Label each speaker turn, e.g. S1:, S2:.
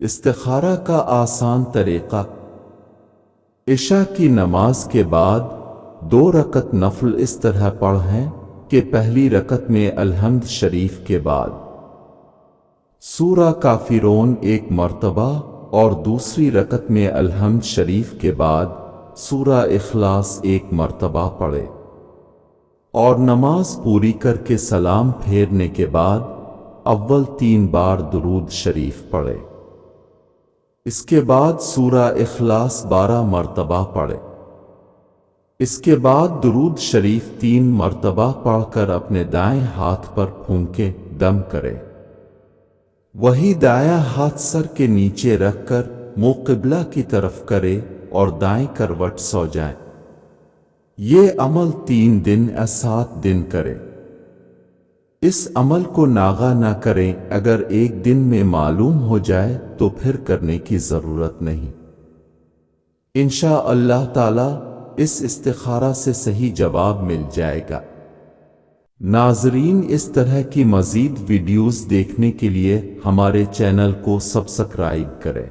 S1: استخارہ کا آسان طریقہ۔ عشاء کی نماز کے بعد 2 رکعت نفل اس طرح پڑھیں کہ پہلی رکعت میں الحمد شریف کے بعد سورہ کافرون 1 مرتبہ اور دوسری رکعت میں الحمد شریف کے بعد سورہ اخلاص 1 مرتبہ پڑھے، اور نماز پوری کر کے سلام پھیرنے کے بعد اول 3 بار درود شریف پڑھے۔ اس کے بعد سورہ اخلاص 12 مرتبہ پڑھے۔ اس کے بعد درود شریف 3 مرتبہ پڑھ کر اپنے دائیں ہاتھ پر پھونکے دم کرے، وہی دایاں ہاتھ سر کے نیچے رکھ کر منہ قبلہ کی طرف کرے اور دائیں کروٹ سو جائے۔ یہ عمل 3 دن یا 7 دن کرے۔ اس عمل کو ناغہ نہ کریں، اگر ایک دن میں معلوم ہو جائے تو پھر کرنے کی ضرورت نہیں۔ انشاءاللہ تعالی اس استخارہ سے صحیح جواب مل جائے گا۔ ناظرین، اس طرح کی مزید ویڈیوز دیکھنے کے لیے ہمارے چینل کو سبسکرائب کریں۔